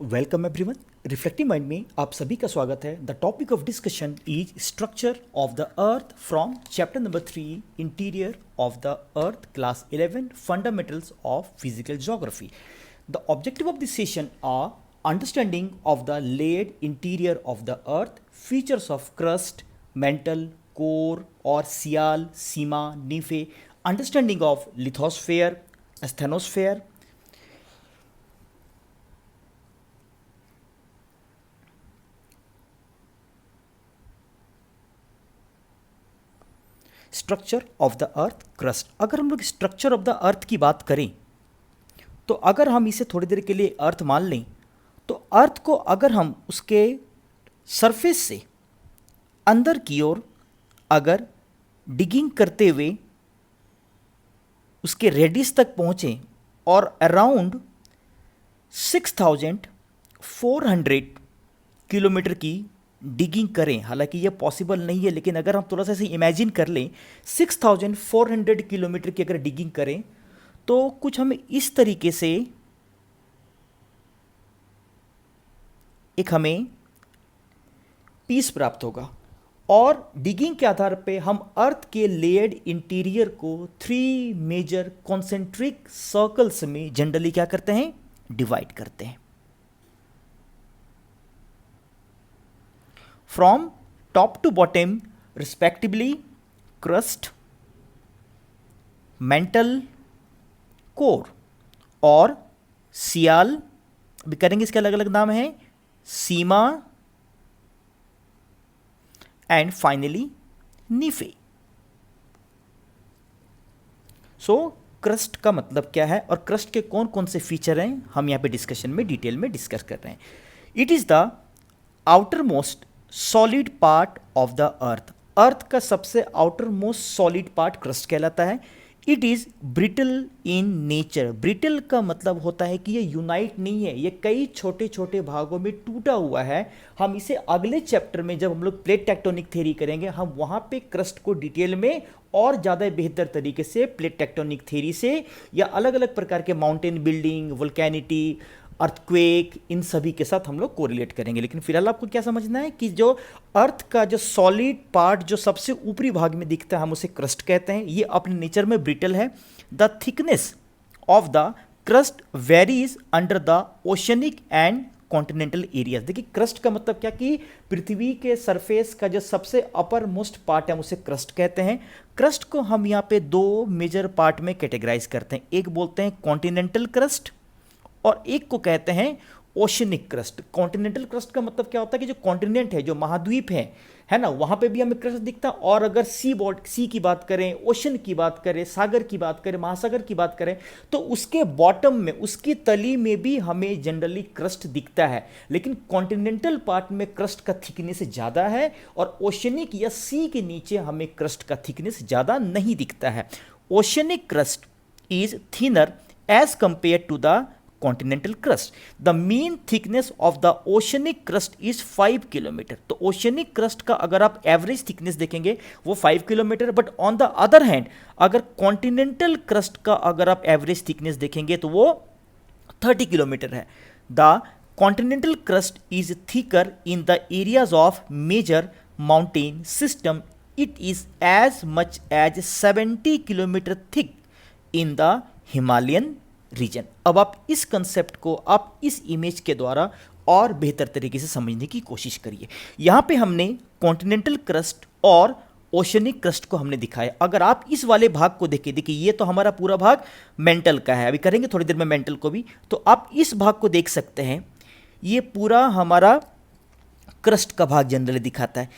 Welcome everyone. Reflective mind में आप सभी का स्वागत है। The topic of discussion is structure of the earth from chapter number 3 interior of the earth class 11 fundamentals of physical geography. The objective of this session are understanding of the layered interior of the earth, features of crust, mantle, core और sial, sima, nife, understanding of lithosphere, asthenosphere, structure of the earth crust. अगर हम लोग structure of the अर्थ की बात करें तो अगर हम इसे थोड़ी देर के लिए अर्थ मान लें तो अर्थ को अगर हम उसके सरफेस से अंदर की ओर अगर डिगिंग करते हुए उसके रेडियस तक पहुँचें और अराउंड 6400 किलोमीटर की डिगिंग करें, हालांकि यह पॉसिबल नहीं है, लेकिन अगर हम थोड़ा सा इसे इमेजिन कर लें 6400 किलोमीटर की अगर डिगिंग करें तो कुछ हमें इस तरीके से एक हमें पीस प्राप्त होगा। और डिगिंग के आधार पे हम अर्थ के लेयर्ड इंटीरियर को 3 मेजर कॉन्सेंट्रिक सर्कल्स में जनरली क्या करते हैं, डिवाइड करते हैं। From top to bottom respectively crust, mantle, core और सियाल, अभी करेंगे इसके अलग अलग नाम हैं, सीमा एंड फाइनली नीफे। सो क्रस्ट का मतलब क्या है और क्रस्ट के कौन कौन से फीचर हैं हम यहाँ पे डिस्कशन में डिटेल में डिस्कस कर रहे हैं। It is the outer most solid part of the earth. Earth का सबसे outer most solid part crust कहलाता है। It is brittle in nature. Brittle का मतलब होता है कि ये यूनाइट नहीं है, ये कई छोटे छोटे भागों में टूटा हुआ है। हम इसे अगले चैप्टर में जब हम लोग प्लेट टेक्टोनिक थ्योरी करेंगे हम वहां पे क्रस्ट को डिटेल में और ज़्यादा बेहतर तरीके से प्लेट टेक्टोनिक थ्योरी से या अलग अलग प्रकार के माउंटेन बिल्डिंग, वोल्केनिटी, अर्थक्वेक, इन सभी के साथ हम लोग कोरिलेट करेंगे। लेकिन फिलहाल आपको क्या समझना है कि जो अर्थ का जो सॉलिड पार्ट जो सबसे ऊपरी भाग में दिखता है हम उसे क्रस्ट कहते हैं। ये अपने नेचर में ब्रिटल है। The thickness of the crust varies under the oceanic and continental areas. देखिए क्रस्ट का मतलब क्या कि पृथ्वी के सरफेस का जो सबसे अपर मोस्ट पार्ट है हम उसे क्रस्ट कहते हैं। क्रस्ट को हम यहाँ पे 2 मेजर पार्ट में कैटेगराइज करते हैं। एक बोलते हैं कॉन्टिनेंटल क्रस्ट और एक को कहते हैं ओशनिक क्रस्ट। कॉन्टिनेंटल क्रस्ट का मतलब क्या होता है कि जो कॉन्टिनेंट है, जो महाद्वीप है ना, वहां पे भी हमें क्रस्ट दिखता है। और अगर सी की बात करें, ओशन की बात करें, सागर की बात करें, महासागर की बात करें तो उसके बॉटम में, उसकी तली में भी हमें जनरली क्रस्ट दिखता है। लेकिन कॉन्टिनेंटल पार्ट में क्रस्ट का थिकनेस ज़्यादा है और ओशनिक या सी के नीचे हमें क्रस्ट का थिकनेस ज़्यादा नहीं दिखता है। Oceanic crust is thinner as compare to the continental crust. The mean thickness of the oceanic crust is 5 kilometre. तो ओशनिक क्रस्ट का अगर आप एवरेज थिकनेस देखेंगे वो 5 kilometre, but on the other hand अगर कॉन्टिनेंटल क्रस्ट का अगर आप एवरेज थिकनेस देखेंगे तो वो 30 किलोमीटर है। The continental crust is thicker in the areas of major mountain system. It is as much as 70 kilometre thick in the Himalayan region. अब आप इस कंसेप्ट को आप इस इमेज के द्वारा और बेहतर तरीके से समझने की कोशिश करिए। यहाँ पे हमने कॉन्टिनेंटल क्रस्ट और ओशनिक क्रस्ट को हमने दिखाया। अगर आप इस वाले भाग को देखिए ये तो हमारा पूरा भाग मेंटल का है, अभी करेंगे थोड़ी देर में मेंटल को भी। तो आप इस भाग को देख सकते हैं, ये पूरा हमारा क्रस्ट का भाग जनरली दिखाता है।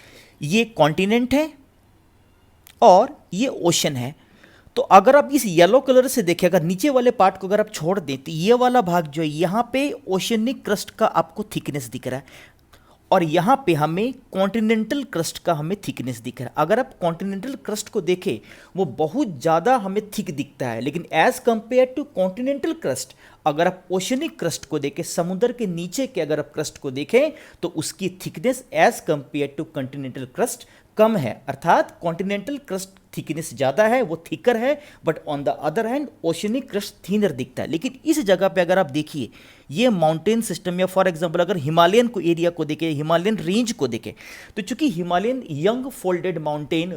ये कॉन्टिनेंट है और ये ओशन है। तो अगर आप इस येलो कलर से देखें, अगर नीचे वाले पार्ट को अगर आप छोड़ दें तो ये वाला भाग जो है यहाँ पे ओशनिक क्रस्ट का आपको थिकनेस दिख रहा है और यहाँ पे हमें कॉन्टिनेंटल क्रस्ट का हमें थिकनेस दिख रहा है। अगर आप कॉन्टिनेंटल क्रस्ट को देखें वो बहुत ज़्यादा हमें थिक दिखता है, लेकिन as compare to continental crust अगर आप ओशनिक क्रस्ट को देखें, समुद्र के नीचे के अगर आप क्रस्ट को देखें तो उसकी thickness as compare to continental crust कम है, अर्थात कॉन्टिनेंटल क्रस्ट थिकनेस ज़्यादा है, वो थिकर है, but on the other hand oceanic crust thinner दिखता है। लेकिन इस जगह पे अगर आप देखिए ये माउंटेन सिस्टम, या फॉर एग्जांपल अगर हिमालयन को एरिया को देखें, हिमालयन रेंज को देखें, तो चूंकि हिमालयन यंग फोल्डेड माउंटेन,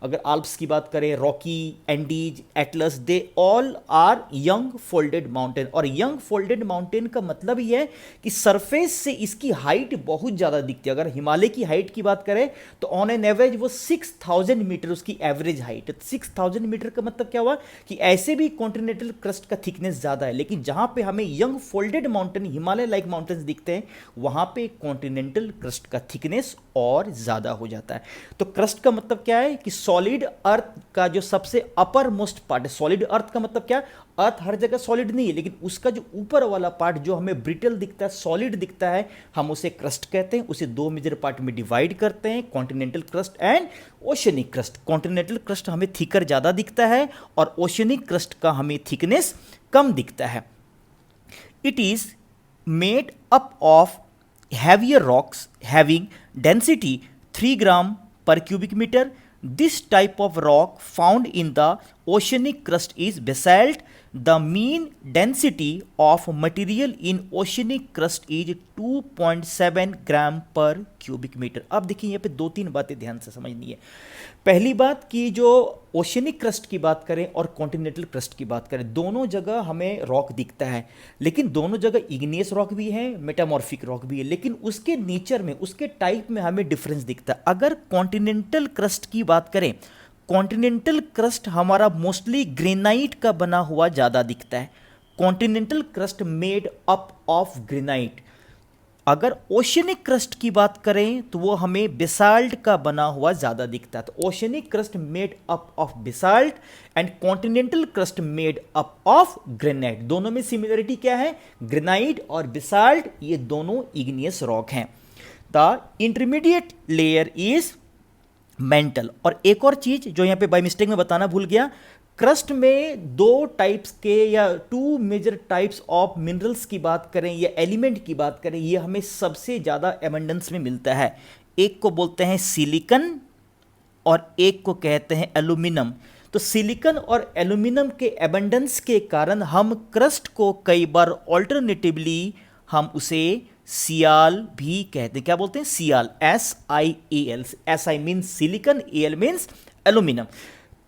अगर आल्प्स की बात करें, Rocky, Andes, Atlas, they all are young folded mountain. और यंग फोल्डेड माउंटेन का मतलब ही है कि सरफेस से इसकी हाइट बहुत ज़्यादा दिखती है। अगर हिमालय की हाइट की बात करें तो ऑन एन एवरेज वो 6000 मीटर उसकी एवरेज हाइट। 6000 मीटर का मतलब क्या हुआ कि ऐसे भी कॉन्टिनेंटल क्रस्ट का थिकनेस ज़्यादा है, लेकिन जहां पे हमें young folded mountain, Himalaya like mountains दिखते हैं, वहां पे कॉन्टिनेंटल क्रस्ट का थिकनेस और ज़्यादा हो जाता है। तो क्रस्ट का मतलब क्या है कि सॉलिड अर्थ का जो सबसे अपर मोस्ट पार्ट है। सॉलिड अर्थ का मतलब क्या, अर्थ हर जगह सॉलिड नहीं है, लेकिन उसका जो ऊपर वाला पार्ट जो हमें ब्रिटल दिखता है, सॉलिड दिखता है, हम उसे क्रस्ट कहते हैं। उसे दो मेजर पार्ट में डिवाइड करते हैं, continental crust and oceanic crust. Continental crust हमें थिकर ज़्यादा दिखता है और ओशनिक क्रस्ट का हमें थिकनेस कम दिखता है। It is made up of heavier rocks having density 3 gram per cubic meter. This type of rock found in the oceanic crust is basalt. The mean density of material in oceanic crust is 2.7 gram per cubic metre. अब देखिए यहाँ पे दो तीन बातें ध्यान से समझनी है। पहली बात कि जो ओशनिक क्रस्ट की बात करें और कॉन्टिनेंटल क्रस्ट की बात करें, दोनों जगह हमें रॉक दिखता है, लेकिन दोनों जगह इग्नियस रॉक भी है, मेटामॉर्फिक रॉक भी है, लेकिन उसके नेचर में, उसके टाइप में हमें डिफरेंस दिखता है। अगर कॉन्टिनेंटल क्रस्ट की बात करें, कॉन्टिनेंटल क्रस्ट हमारा मोस्टली ग्रेनाइट का बना हुआ ज़्यादा दिखता है। Continental crust made up of granite. अगर ओशनिक क्रस्ट की बात करें तो वो हमें बेसाल्ट का बना हुआ ज़्यादा दिखता है। तो oceanic crust made up of basalt and continental crust made up of granite. दोनों में सिमिलरिटी क्या है, ग्रेनाइट और बेसाल्ट ये दोनों इग्नियस रॉक हैं। The intermediate layer is mental. और एक और चीज जो यहाँ पे बाय मिस्टेक में बताना भूल गया, क्रस्ट में दो टाइप्स के या two major types of minerals की बात करें या एलिमेंट की बात करें, ये हमें सबसे ज़्यादा एबंडेंस में मिलता है। एक को बोलते हैं सिलिकन और एक को कहते हैं एल्यूमिनियम। तो सिलिकन और एल्यूमिनियम के एबंडेंस के कारण हम क्रस्ट को कई बार ऑल्टरनेटिवली हम उसे सियाल भी कहते हैं। क्या बोलते हैं, सियाल, SIAL। SI means silicon, AL means aluminium.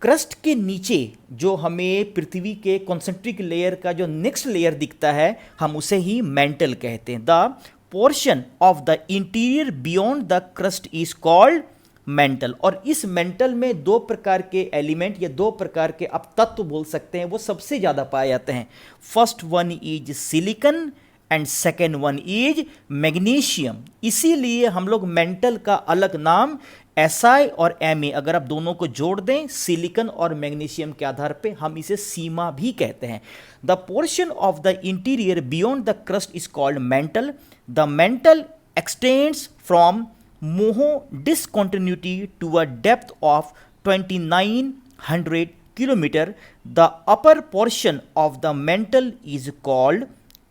Crust के नीचे जो हमें पृथ्वी के कॉन्सेंट्रिक लेयर का जो नेक्स्ट लेयर दिखता है, हम उसे ही मेंटल कहते हैं। The portion of the interior beyond the crust is called mental. और इस मेंटल में दो प्रकार के एलिमेंट या दो प्रकार के आप तत्व बोल सकते हैं, वो सबसे ज़्यादा पाए जाते हैं। First one is silicon and second one is magnesium. इसीलिए हम लोग मेंटल का अलग नाम SI और Ma, अगर आप दोनों को जोड़ दें सिलिकन और मैग्नीशियम के आधार पे, हम इसे सीमा भी कहते हैं। The portion of the interior beyond the crust is called mantle. The mantle extends from Moho discontinuity to a depth of 2900 kilometre. The upper portion of the mantle is called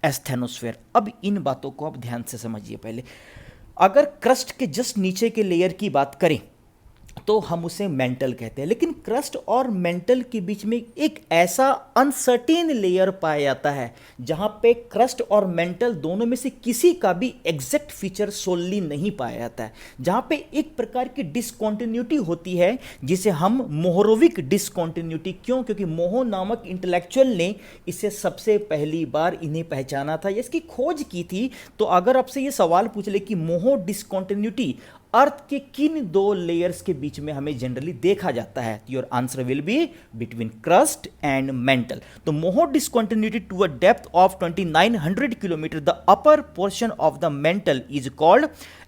asthenosphere. अब इन बातों को आप ध्यान से समझिए। पहले अगर क्रस्ट के जस्ट नीचे के लेयर की बात करें तो हम उसे मेंटल कहते हैं, लेकिन क्रस्ट और मेंटल के बीच में एक ऐसा अनसर्टेन लेयर पाया जाता है जहां पे क्रस्ट और मेंटल दोनों में से किसी का भी एग्जैक्ट फीचर सोलली नहीं पाया जाता है, जहां पे एक प्रकार की डिसकॉन्टिन्यूटी होती है जिसे हम मोहरोविक डिसकॉन्टिन्यूटी, क्यों, क्योंकि मोहो नामक इंटेलेक्चुअल ने इसे सबसे पहली बार इन्हें पहचाना था, इसकी खोज की थी। तो अगर आपसे ये सवाल पूछ ले कि मोहो डिसकॉन्टिन्यूटी अर्थ के किन दो लेयर्स के बीच में हमें जनरली देखा जाता है, your answer will be between crust and mantle. तो Moho discontinuity to a depth of 2900 kilometre, the upper portion of the mantle is called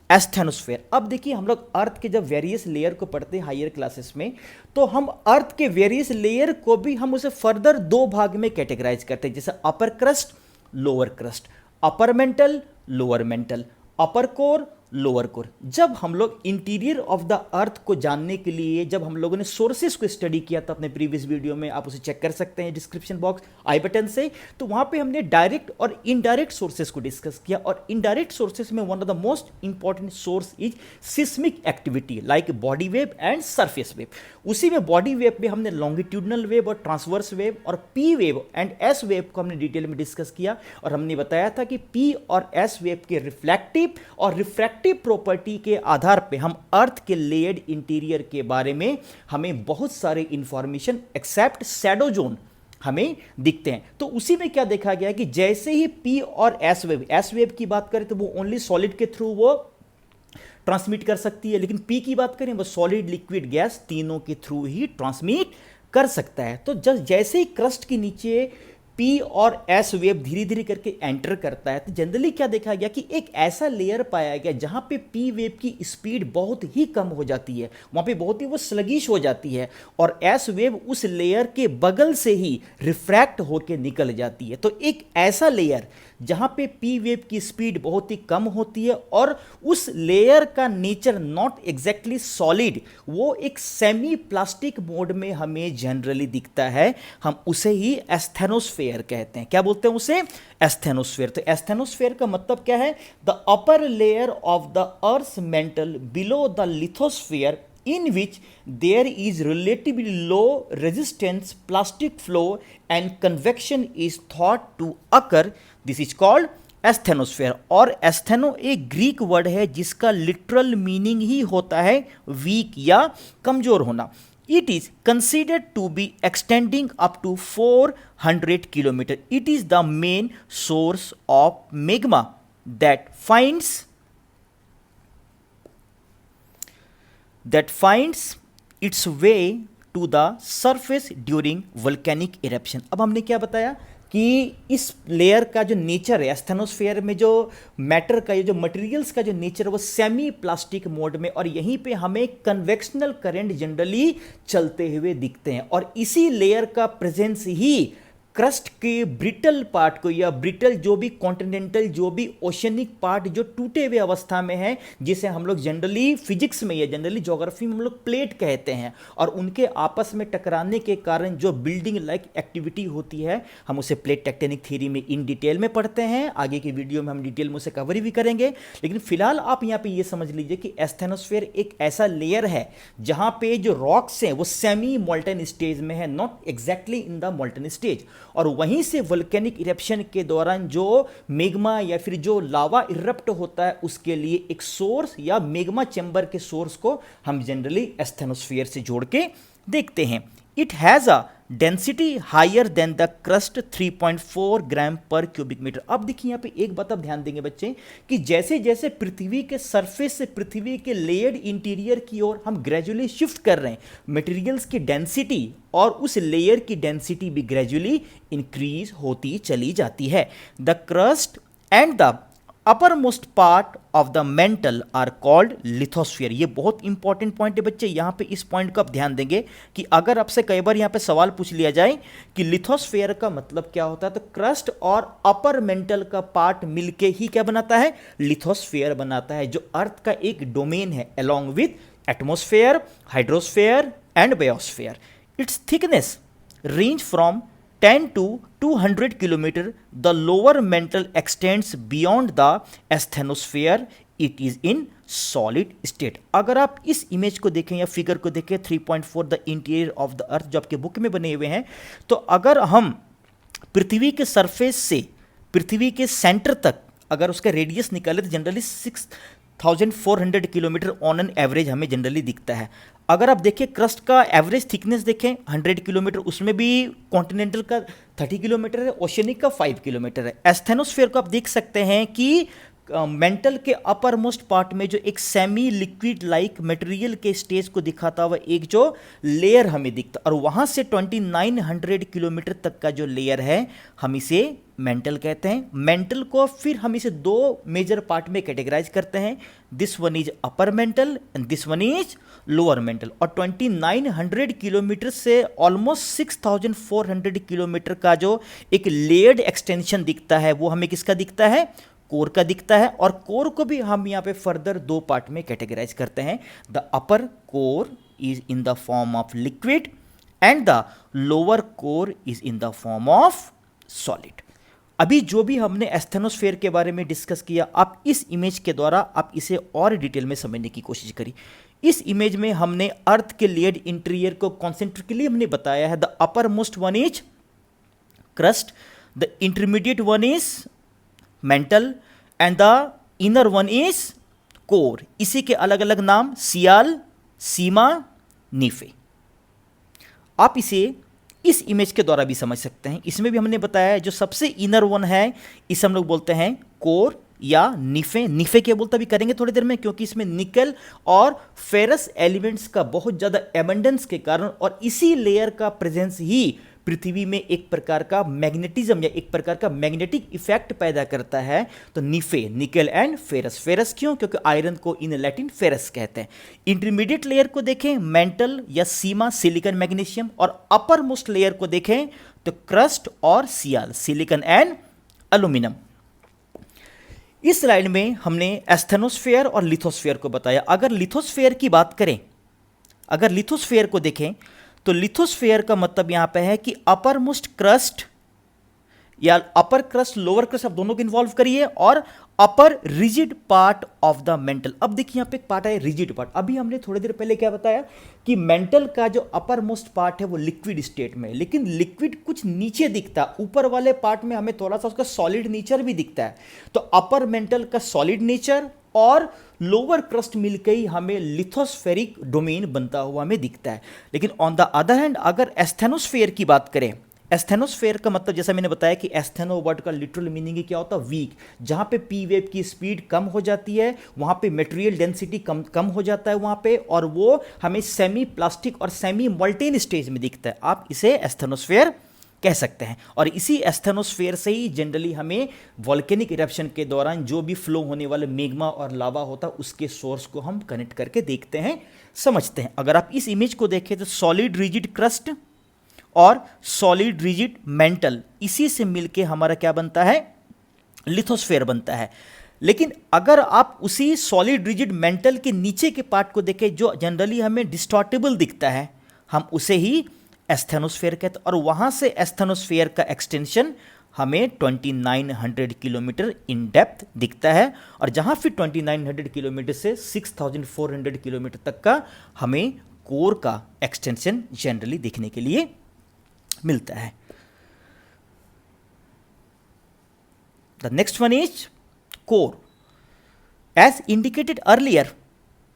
asthenosphere. अब देखिए हम लोग अर्थ के जब वेरियस लेयर को पढ़ते हैं हायर क्लासेस में, तो हम अर्थ के वेरियस लेयर को भी हम उसे फर्दर दो भाग में कैटेगराइज करते हैं, जैसे upper crust, lower crust, upper mantle, lower mantle, upper core, lower core. जब हम लोग इंटीरियर ऑफ द अर्थ को जानने के लिए जब हम लोगों ने सोर्सेस को स्टडी किया था अपने प्रीवियस वीडियो में, आप उसे चेक कर सकते हैं डिस्क्रिप्शन बॉक्स आई बटन से, तो वहां पे हमने डायरेक्ट और इनडायरेक्ट सोर्सेस को डिस्कस किया। और इनडायरेक्ट सोर्सेस में one of the most important source is seismic activity like body wave and surface wave. उसी में बॉडी वेव में हमने लॉन्गिट्यूडनल वेव और ट्रांसवर्स वेव और P wave and S wave को हमने डिटेल में डिस्कस किया। और हमने बताया था कि पी और एस वेव के रिफ्लेक्टिव और रिफ्रैक्टिव प्रॉपर्टी के आधार पे हम अर्थ के लेयर्ड इंटीरियर के बारे में हमें बहुत सारे इंफॉर्मेशन एक्सेप्ट शैडो जोन हमें दिखते हैं। तो उसी में क्या देखा गया कि जैसे ही पी और एस वेव की बात करें तो वो ओनली सॉलिड के थ्रू वो ट्रांसमिट कर सकती है, लेकिन पी की बात करें वो सॉलिड लिक्विड गैस तीनों के थ्रू ही ट्रांसमिट कर सकता है। तो जैसे ही क्रस्ट के नीचे पी और एस वेव धीरे धीरे करके एंटर करता है तो जनरली क्या देखा गया कि एक ऐसा लेयर पाया गया जहां पे पी वेव की स्पीड बहुत ही कम हो जाती है, वहां पे बहुत ही वो स्लगिश हो जाती है और एस वेव उस लेयर के बगल से ही रिफ्रैक्ट होकर निकल जाती है। तो एक ऐसा लेयर जहां पे पी वेव की स्पीड बहुत ही कम होती है और उस लेयर का नेचर नॉट एग्जैक्टली सॉलिड, वो एक सेमी प्लास्टिक मोड में हमें जनरली दिखता है, हम उसे ही एस्थेनोस्फेयर कहते हैं। क्या बोलते हैं उसे? एस्थेनोस्फेयर। तो एस्थेनोस्फेयर का मतलब क्या है? The upper layer of the earth mental below the lithosphere in which there is relatively low resistance plastic flow and convection is thought to occur. This is called asthenosphere. और एस्थेनो एक Greek word है जिसका literal meaning ही होता है week या कमजोर होना। It is considered to be extending up to 400 kilometer. It is the main source of magma that finds its way to the surface during volcanic eruption। अब हमने क्या बताया कि इस लेयर का जो नेचर है, एस्थेनोस्फेयर में जो मैटर का, ये जो मटेरियल्स का जो नेचर है वो सेमी प्लास्टिक मोड में, और यहीं पे हमें कन्वेक्शनल करंट जनरली चलते हुए दिखते हैं। और इसी लेयर का प्रेजेंस ही क्रस्ट के ब्रिटल पार्ट को या ब्रिटल जो भी कॉन्टिनेंटल जो भी ओशनिक पार्ट जो टूटे हुए अवस्था में है, जिसे हम लोग जनरली फिजिक्स में या जनरली ज्योग्राफी में हम लोग प्लेट कहते हैं, और उनके आपस में टकराने के कारण जो बिल्डिंग लाइक एक्टिविटी होती है हम उसे प्लेट टेक्टोनिक थ्योरी में इन डिटेल में पढ़ते हैं। आगे की वीडियो में हम डिटेल में उसे कवर भी करेंगे, लेकिन फिलहाल आप यहाँ पे ये समझ लीजिए कि एस्थेनोस्फेयर एक ऐसा लेयर है जहाँ पे जो रॉक्स हैं वो सेमी मोल्टन स्टेज में है, not exactly in the molten stage. और वहीं से वोल्केनिक इरप्शन के दौरान जो मेग्मा या फिर जो लावा इरप्ट होता है उसके लिए एक सोर्स या मेग्मा चैम्बर के सोर्स को हम जनरली एस्थेनोस्फीयर से जोड़ के देखते हैं। It has a density higher than the crust 3.4 gram per cubic metre. अब देखिए यहाँ पे एक बात आप ध्यान देंगे बच्चे कि जैसे जैसे पृथ्वी के सरफेस से पृथ्वी के लेयर्ड इंटीरियर की ओर हम ग्रेजुअली शिफ्ट कर रहे हैं, मटेरियल्स की डेंसिटी और उस लेयर की डेंसिटी भी ग्रेजुअली इंक्रीज होती चली जाती है। The crust and the upper most part of the mantle are called lithosphere. ये बहुत इंपॉर्टेंट पॉइंट है बच्चे, यहाँ पे इस पॉइंट को आप ध्यान देंगे कि अगर आपसे कई बार यहाँ पे सवाल पूछ लिया जाए कि लिथोस्फीयर का मतलब क्या होता है, तो क्रस्ट और अपर मेंटल का पार्ट मिलके ही क्या बनाता है? लिथोस्फीयर बनाता है, जो अर्थ का एक डोमेन है along with atmosphere, hydrosphere and biosphere. It's thickness range from 10 to 200 kilometre. The lower mental x tends beyond the asthenosphere. It is in solid state. अगर आप इस इमेज को देखें या फिगर को देखें 3.4 द इंटीरियर ऑफ द अर्थ जो आपके बुक में बने हुए हैं, तो अगर हम पृथ्वी के सरफेस से पृथ्वी के सेंटर तक अगर उसका रेडियस निकाले तो generally 6400 kilometre on an average हमें जनरली दिखता है। अगर आप देखें क्रस्ट का एवरेज थिकनेस देखें 100 किलोमीटर, उसमें भी कॉन्टिनेंटल का 30 किलोमीटर है, ओशियनिक का 5 किलोमीटर है। एस्थेनोस्फेयर को आप देख सकते हैं कि मेंटल के अपर मोस्ट पार्ट में जो एक सेमी लिक्विड लाइक मटेरियल के स्टेज को दिखाता हुआ एक जो लेयर हमें दिखता, और वहां से 2900 किलोमीटर तक का जो लेयर है हम इसे मेंटल कहते हैं। मेंटल को फिर हम इसे दो मेजर पार्ट में कैटेगराइज करते हैं, this one is upper mantle and this one is lower mental. और 2900 किलोमीटर से ऑलमोस्ट 6400 किलोमीटर का जो एक लेयर्ड एक्सटेंशन दिखता है वो हमें किसका दिखता है? कोर का दिखता है, और कोर को भी हम यहाँ पे फर्दर दो पार्ट में कैटेगराइज करते हैं। The upper core is in the form of liquid and the lower core is in the form of solid. अभी जो भी हमने एस्थेनोस्फेयर के बारे में डिस्कस किया, आप इस इमेज के द्वारा आप इसे और डिटेल में समझने की कोशिश करिए। इस इमेज में हमने अर्थ के लेयर्ड इंटीरियर को कॉन्सेंट्रिकली हमने बताया है। The upper most one is crust, the intermediate one is mental and the inner one is core. इसी के अलग अलग नाम सियाल, सीमा, नीफे। आप इसे इस इमेज के द्वारा भी समझ सकते हैं। इसमें भी हमने बताया है जो सबसे इनर वन है इसे हम लोग बोलते हैं कोर या नीफे। नीफे क्या बोलते भी करेंगे थोड़ी देर में, क्योंकि इसमें निकल और फेरस एलिमेंट्स का बहुत ज़्यादा एबंडेंस के कारण और इसी लेयर का प्रेजेंस ही पृथ्वी में एक प्रकार का मैग्नेटिज्म या एक प्रकार का मैग्नेटिक इफेक्ट पैदा करता है। तो नीफे, निकल एंड फेरस। फेरस क्यों? क्योंकि आयरन को इन लैटिन फेरस कहते हैं। इंटरमीडिएट लेयर को देखें मेंटल या सीमा, सिलिकॉन, मैग्नीशियम, और अपर मोस्ट लेयर को देखें तो क्रस्ट और सियाल, सिलिकॉन एंड एल्यूमिनियम। इस स्लाइड में हमने एस्थेनोस्फेयर और लिथोस्फेयर को बताया। अगर लिथोस्फेयर की बात करें, अगर लिथोस्फेयर को देखें तो लिथोस्फेयर का मतलब यहां पे है कि अपर मोस्ट क्रस्ट या अपर क्रस्ट, लोअर क्रस्ट, आप दोनों को इन्वॉल्व करिए, और upper rigid part of the mantle. अब देखिए यहां पे एक पार्ट है रिजिड पार्ट। अभी हमने थोड़ी देर पहले क्या बताया कि मेंटल का जो अपर मोस्ट पार्ट है वो लिक्विड स्टेट में है, लेकिन लिक्विड कुछ नीचे दिखता है। ऊपर वाले पार्ट में हमें थोड़ा सा उसका सॉलिड नेचर भी दिखता है। तो अपर मेंटल का सॉलिड नेचर और लोअर क्रस्ट मिलकर ही हमें लिथोस्फेरिक डोमेन बनता हुआ हमें दिखता है। लेकिन ऑन द अदर हैंड अगर एस्थेनोस्फेयर की बात करें, एस्थेनोस्फेयर का मतलब जैसा मैंने बताया कि एस्थेनो वर्ड का लिटरल मीनिंग क्या होता है? वीक। जहां पे पी वेव की स्पीड कम हो जाती है वहां पे मटेरियल डेंसिटी कम हो जाता है वहां पे, और वो हमें सेमी प्लास्टिक और सेमी मोल्टेन स्टेज में दिखता है। आप इसे एस्थेनोस्फेयर कह सकते हैं। और इसी एस्थेनोस्फेयर से ही जनरली हमें वॉल्केनिक इरप्शन के दौरान जो भी फ्लो होने वाले मेग्मा और लावा होता है उसके सोर्स को हम कनेक्ट करके देखते हैं, समझते हैं। अगर आप इस इमेज को देखें तो सॉलिड रिजिड क्रस्ट और सॉलिड रिजिड मेंटल, इसी से मिलके हमारा क्या बनता है? लिथोस्फेयर बनता है। लेकिन अगर आप उसी सॉलिड रिजिड मेंटल के नीचे के पार्ट को देखें जो जनरली हमें डिस्टॉर्टेबल दिखता है, हम उसे ही एस्थेनोस्फेयर कहते हैं। और वहां से एस्थेनोस्फेयर का एक्सटेंशन हमें 2900 किलोमीटर इन डेप्थ दिखता है, और जहां फिर 2900 किलोमीटर से 6400 किलोमीटर तक का हमें कोर का एक्सटेंशन जनरली देखने के लिए मिलता है। The next one is core. As indicated earlier,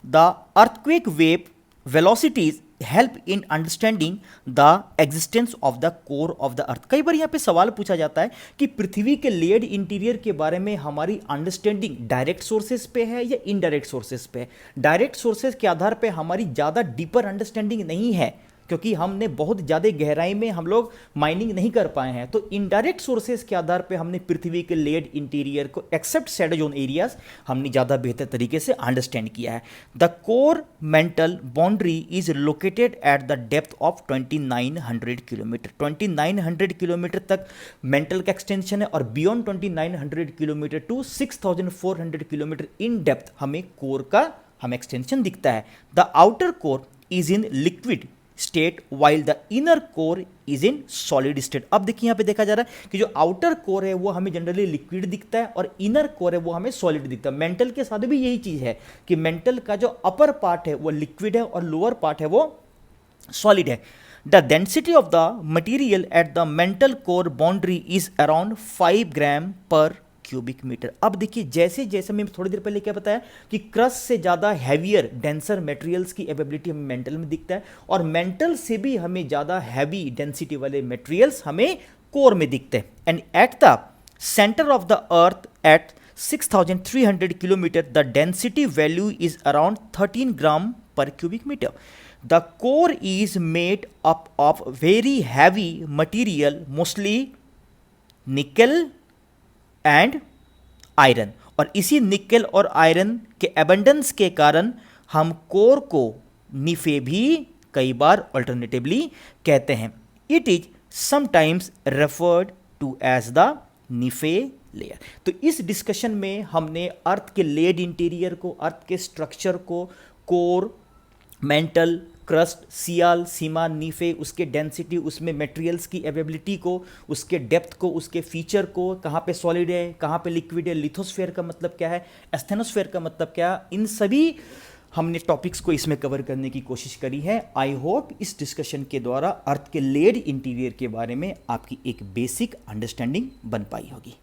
the earthquake wave velocities help in understanding the existence of the core of the earth. कई बार यहाँ पे सवाल पूछा जाता है कि पृथ्वी के लेयर्ड इंटीरियर के बारे में हमारी अंडरस्टैंडिंग डायरेक्ट सोर्सेज पे है या इनडायरेक्ट सोर्सेज पे है। डायरेक्ट सोर्सेज के आधार पे हमारी ज़्यादा डीपर अंडरस्टैंडिंग नहीं है, क्योंकि हमने बहुत ज़्यादा गहराई में हम लोग माइनिंग नहीं कर पाए हैं। तो इनडायरेक्ट सोर्सेज के आधार पे हमने पृथ्वी के लेयर्ड इंटीरियर को एक्सेप्ट शैडो जोन एरियाज हमने ज़्यादा बेहतर तरीके से अंडरस्टैंड किया है। The core mantle boundary is located at the depth of 2900 kilometre. 2900 kilometre तक मेंटल का एक्सटेंशन है, और beyond 2900 kilometre to 6400 kilometre in depth हमें कोर का हमें एक्सटेंशन दिखता है। The outer core is in liquid state while the inner core is in solid state. अब देखिए यहां पे देखा जा रहा है कि जो आउटर कोर है वो हमें जनरली लिक्विड दिखता है और इनर कोर है वो हमें सॉलिड दिखता है। मेंटल के साथ भी यही चीज है कि मेंटल का जो अपर पार्ट है वो लिक्विड है और लोअर पार्ट है वो सॉलिड है। The density of the material at the mantle core boundary is around 5 gram per cubic metre. अब देखिए जैसे जैसे मैं थोड़ी देर पहले क्या बताया कि क्रस्ट से ज़्यादा हैवियर डेंसर मटेरियल्स की अवेबिलिटी हमें मेंटल में दिखता है, और मेंटल से भी हमें ज़्यादा हैवी डेंसिटी वाले मटेरियल्स हमें कोर में दिखते हैं। And at the centre of the earth at 6300 kilometre the density value is around 13 gram per cubic metre. The core is made up of very heavy material, mostly nickel and iron, और इसी निकल और iron के abundance के कारण हम core को निफे भी कई बार अल्टरनेटिवली कहते हैं। It is sometimes referred to as the NiFe layer. तो इस डिस्कशन में हमने अर्थ के लेड इंटीरियर को, अर्थ के स्ट्रक्चर को, कोर, मेंटल, क्रस्ट, सियाल, सीमा, नीफे, उसके डेंसिटी, उसमें मटेरियल्स की अवेलेबिलिटी को, उसके डेप्थ को, उसके फीचर को, कहाँ पे सॉलिड है, कहाँ पे लिक्विड है, लिथोस्फेयर का मतलब क्या है, एस्थेनोस्फेयर का मतलब क्या है, इन सभी हमने टॉपिक्स को इसमें कवर करने की कोशिश करी है। आई होप इस डिस्कशन के द्वारा अर्थ के लेड इंटीरियर के बारे में आपकी एक बेसिक अंडरस्टैंडिंग बन पाई होगी।